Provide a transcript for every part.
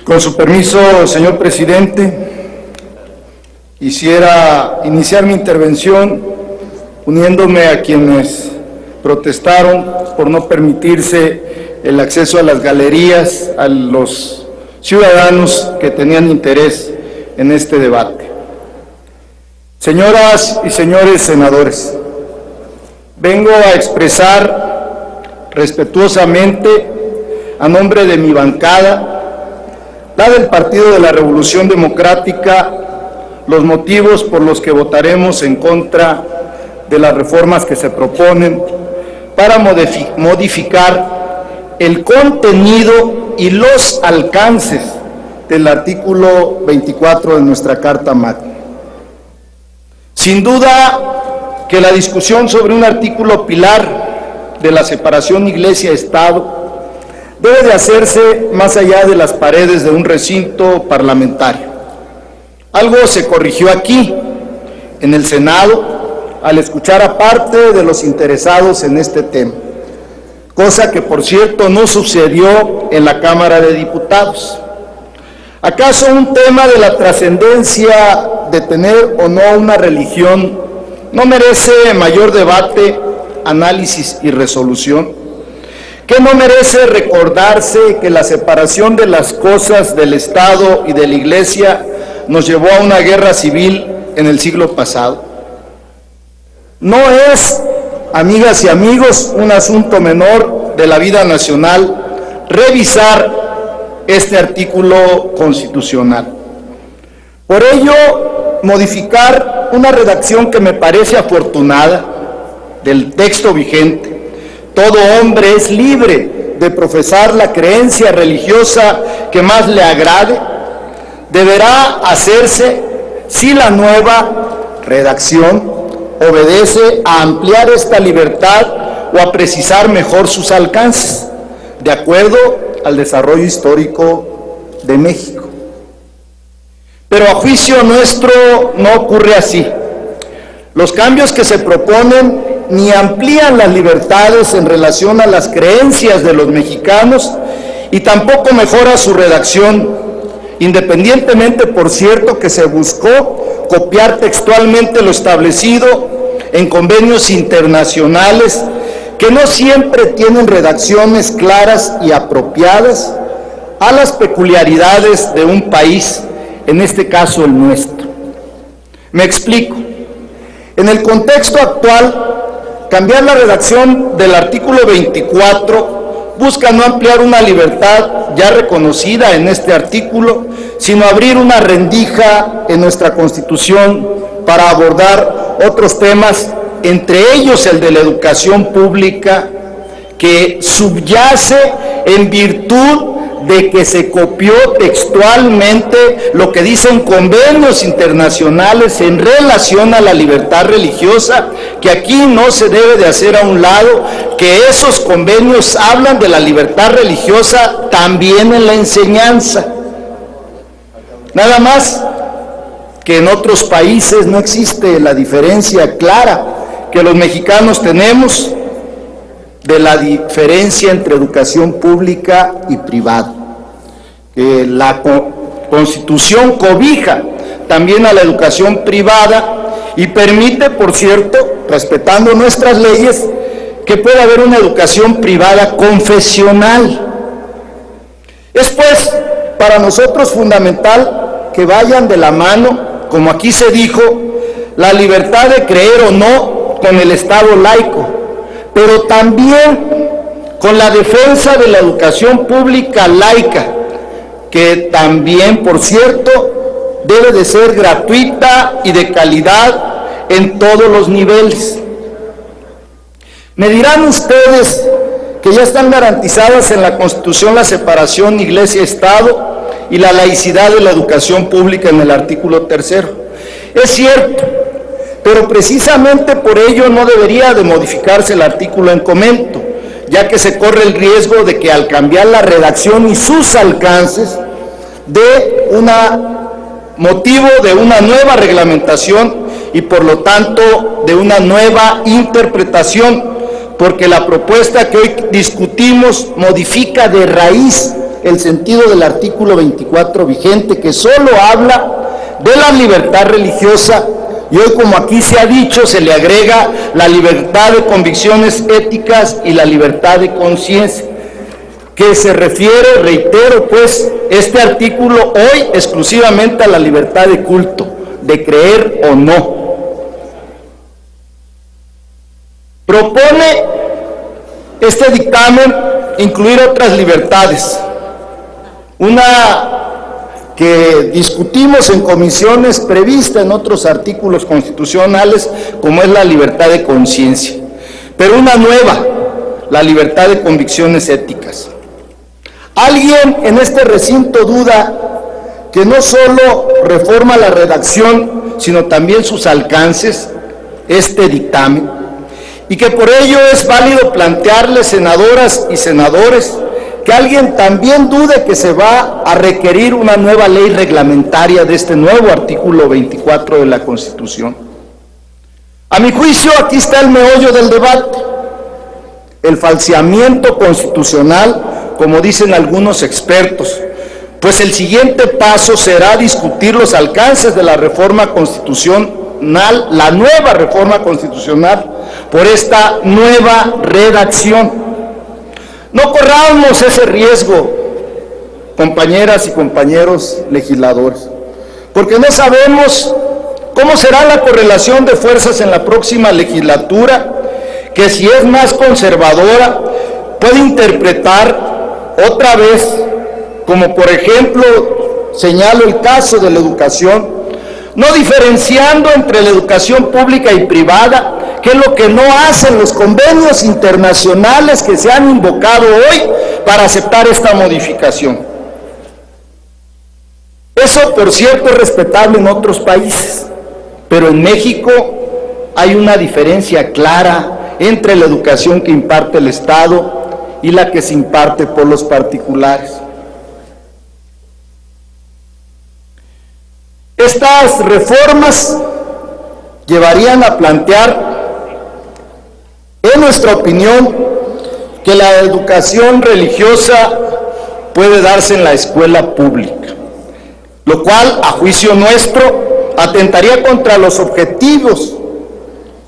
Con su permiso, señor presidente, quisiera iniciar mi intervención uniéndome a quienes protestaron por no permitirse el acceso a las galerías a los ciudadanos que tenían interés en este debate. Señoras y señores senadores, vengo a expresar respetuosamente a nombre de mi bancada, la del Partido de la Revolución Democrática, los motivos por los que votaremos en contra de las reformas que se proponen para modificar el contenido y los alcances del artículo 24 de nuestra Carta Magna. Sin duda que la discusión sobre un artículo pilar de la separación Iglesia-Estado debe de hacerse más allá de las paredes de un recinto parlamentario. Algo se corrigió aquí, en el Senado, al escuchar a parte de los interesados en este tema, cosa que, por cierto, no sucedió en la Cámara de Diputados. ¿Acaso un tema de la trascendencia de tener o no una religión no merece mayor debate, análisis y resolución? ¿Qué no merece recordarse que la separación de las cosas del Estado y de la Iglesia nos llevó a una guerra civil en el siglo pasado? No es, amigas y amigos, un asunto menor de la vida nacional revisar este artículo constitucional. Por ello, modificar una redacción que me parece afortunada del texto vigente: todo hombre es libre de profesar la creencia religiosa que más le agrade, deberá hacerse si la nueva redacción obedece a ampliar esta libertad o a precisar mejor sus alcances, de acuerdo al desarrollo histórico de México. Pero a juicio nuestro no ocurre así. Los cambios que se proponen ni amplían las libertades en relación a las creencias de los mexicanos y tampoco mejora su redacción, independientemente, por cierto, que se buscó copiar textualmente lo establecido en convenios internacionales que no siempre tienen redacciones claras y apropiadas a las peculiaridades de un país, en este caso el nuestro. Me explico. En el contexto actual, cambiar la redacción del artículo 24 busca no ampliar una libertad ya reconocida en este artículo, sino abrir una rendija en nuestra Constitución para abordar otros temas, entre ellos el de la educación pública, que subyace en virtud de que se copió textualmente lo que dicen convenios internacionales en relación a la libertad religiosa, que aquí no se debe de hacer a un lado, que esos convenios hablan de la libertad religiosa también en la enseñanza. Nada más que en otros países no existe la diferencia clara que los mexicanos tenemos de la diferencia entre educación pública y privada, que la Constitución cobija también a la educación privada y permite, por cierto, respetando nuestras leyes, que pueda haber una educación privada confesional. Es pues para nosotros fundamental que vayan de la mano, como aquí se dijo, la libertad de creer o no con el Estado laico, pero también con la defensa de la educación pública laica, que también, por cierto, debe de ser gratuita y de calidad en todos los niveles. Me dirán ustedes que ya están garantizadas en la Constitución la separación Iglesia-Estado y la laicidad de la educación pública en el artículo 3. Es cierto, pero precisamente por ello no debería de modificarse el artículo en comento, ya que se corre el riesgo de que al cambiar la redacción y sus alcances, de motivo de una nueva reglamentación y por lo tanto de una nueva interpretación, porque la propuesta que hoy discutimos modifica de raíz el sentido del artículo 24 vigente, que solo habla de la libertad religiosa, y hoy, como aquí se ha dicho, se le agrega la libertad de convicciones éticas y la libertad de conciencia, que se refiere, reitero, pues, este artículo hoy exclusivamente a la libertad de culto, de creer o no. Propone este dictamen incluir otras libertades, una que discutimos en comisiones prevista en otros artículos constitucionales, como es la libertad de conciencia, pero una nueva, la libertad de convicciones éticas. ¿Alguien en este recinto duda que no solo reforma la redacción, sino también sus alcances, este dictamen? Y que por ello es válido plantearles, senadoras y senadores, que alguien también dude que se va a requerir una nueva ley reglamentaria de este nuevo artículo 24 de la Constitución. A mi juicio, aquí está el meollo del debate: el falseamiento constitucional, como dicen algunos expertos, pues el siguiente paso será discutir los alcances de la reforma constitucional, la nueva reforma constitucional, por esta nueva redacción. No corramos ese riesgo, compañeras y compañeros legisladores, porque no sabemos cómo será la correlación de fuerzas en la próxima legislatura, que si es más conservadora puede interpretar otra vez, como por ejemplo señalo el caso de la educación, no diferenciando entre la educación pública y privada, que es lo que no hacen los convenios internacionales que se han invocado hoy para aceptar esta modificación. Eso, por cierto, es respetable en otros países, pero en México hay una diferencia clara entre la educación que imparte el Estado y la que se imparte por los particulares. Estas reformas llevarían a plantear, en nuestra opinión, que la educación religiosa puede darse en la escuela pública, lo cual, a juicio nuestro, atentaría contra los objetivos,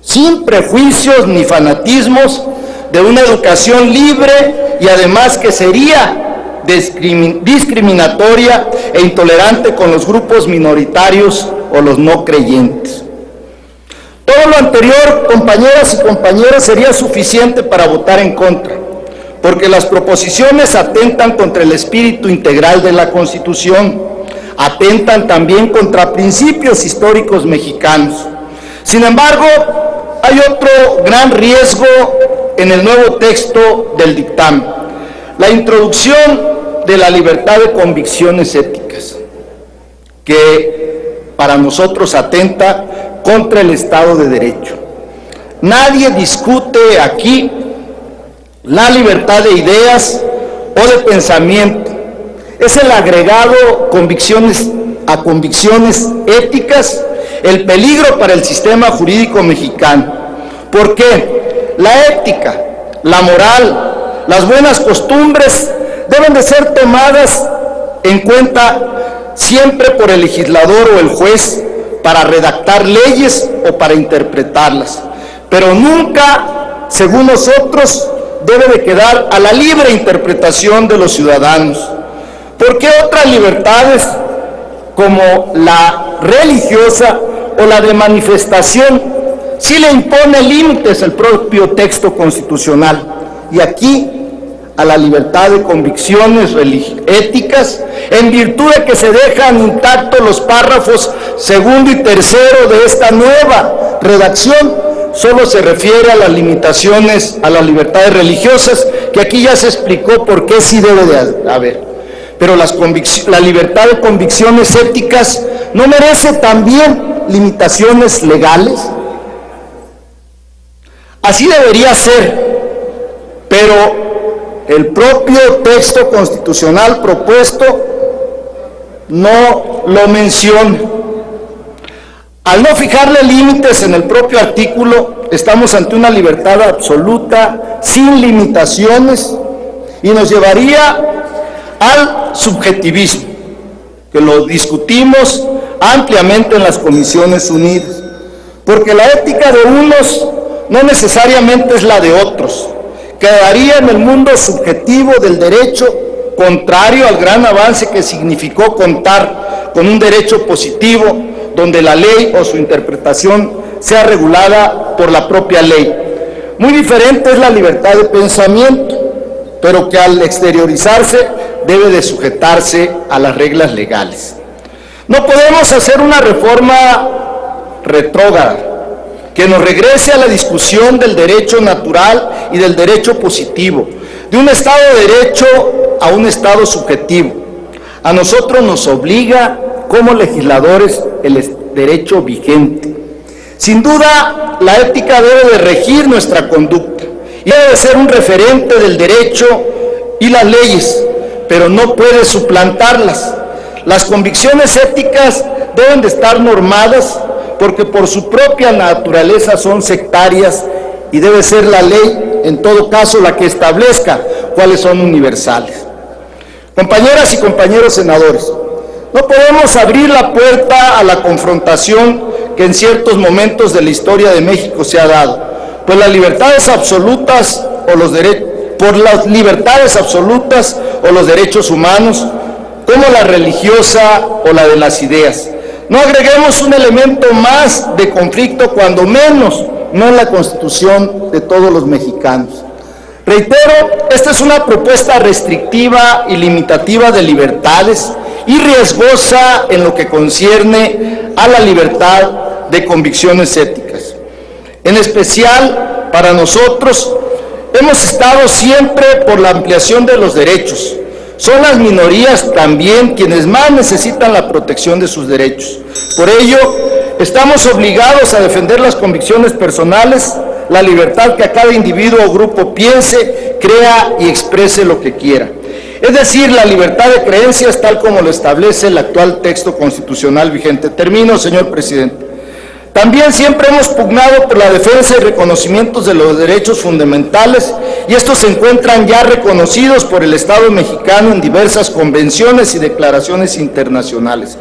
sin prejuicios ni fanatismos, de una educación libre, y además que sería discriminatoria e intolerante con los grupos minoritarios o los no creyentes. Todo lo anterior, compañeras y compañeros, sería suficiente para votar en contra, porque las proposiciones atentan contra el espíritu integral de la Constitución, atentan también contra principios históricos mexicanos. Sin embargo, hay otro gran riesgo en el nuevo texto del dictamen: la introducción de la libertad de convicciones éticas, que para nosotros atenta contra el Estado de Derecho. Nadie discute aquí la libertad de ideas o de pensamiento. Es el agregado a convicciones éticas el peligro para el sistema jurídico mexicano. ¿Por qué? La ética, la moral, las buenas costumbres deben de ser tomadas en cuenta siempre por el legislador o el juez para redactar leyes o para interpretarlas, pero nunca, según nosotros, debe de quedar a la libre interpretación de los ciudadanos. ¿Por qué otras libertades, como la religiosa o la de manifestación, sí le impone límites al propio texto constitucional? Y aquí a la libertad de convicciones éticas, en virtud de que se dejan intactos los párrafos segundo y tercero de esta nueva redacción, solo se refiere a las limitaciones a las libertades religiosas, que aquí ya se explicó por qué sí debe de haber. Pero la libertad de convicciones éticas no merece también limitaciones legales. Así debería ser, pero el propio texto constitucional propuesto no lo menciona. Al no fijarle límites en el propio artículo, estamos ante una libertad absoluta, sin limitaciones, y nos llevaría al subjetivismo, que lo discutimos ampliamente en las Comisiones Unidas, porque la ética de unos no necesariamente es la de otros. Quedaría en el mundo subjetivo del derecho, contrario al gran avance que significó contar con un derecho positivo, donde la ley o su interpretación sea regulada por la propia ley. Muy diferente es la libertad de pensamiento, pero que al exteriorizarse debe de sujetarse a las reglas legales. No podemos hacer una reforma retrógrada que nos regrese a la discusión del derecho natural y del derecho positivo, de un Estado de Derecho a un Estado subjetivo. A nosotros nos obliga como legisladores el derecho vigente. Sin duda, la ética debe de regir nuestra conducta y debe de ser un referente del derecho y las leyes, pero no puede suplantarlas. Las convicciones éticas deben de estar normadas porque por su propia naturaleza son sectarias y debe ser la ley, en todo caso, la que establezca cuáles son universales. Compañeras y compañeros senadores, no podemos abrir la puerta a la confrontación que en ciertos momentos de la historia de México se ha dado, pues las libertades absolutas o los derechos humanos, como la religiosa o la de las ideas. No agreguemos un elemento más de conflicto, cuando menos no en la Constitución de todos los mexicanos. Reitero, esta es una propuesta restrictiva y limitativa de libertades y riesgosa en lo que concierne a la libertad de convicciones éticas. En especial, para nosotros, hemos estado siempre por la ampliación de los derechos. Son las minorías también quienes más necesitan la protección de sus derechos. Por ello, estamos obligados a defender las convicciones personales, la libertad que a cada individuo o grupo piense, crea y exprese lo que quiera. Es decir, la libertad de creencias tal como lo establece el actual texto constitucional vigente. Termino, señor presidente. También siempre hemos pugnado por la defensa y reconocimiento de los derechos fundamentales, y estos se encuentran ya reconocidos por el Estado mexicano en diversas convenciones y declaraciones internacionales.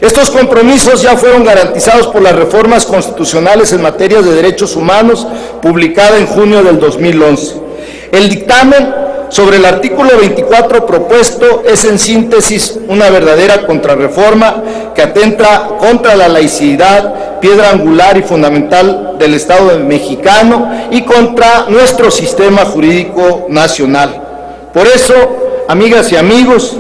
Estos compromisos ya fueron garantizados por las reformas constitucionales en materia de derechos humanos, publicada en junio del 2011. El dictamen sobre el artículo 24 propuesto es en síntesis una verdadera contrarreforma que atenta contra la laicidad, piedra angular y fundamental del Estado mexicano, y contra nuestro sistema jurídico nacional. Por eso, amigas y amigos,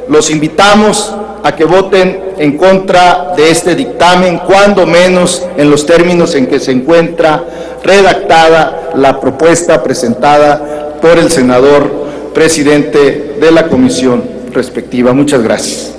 los invitamos a que voten en contra de este dictamen, cuando menos en los términos en que se encuentra redactada la propuesta presentada por el senador presidente de la comisión respectiva. Muchas gracias.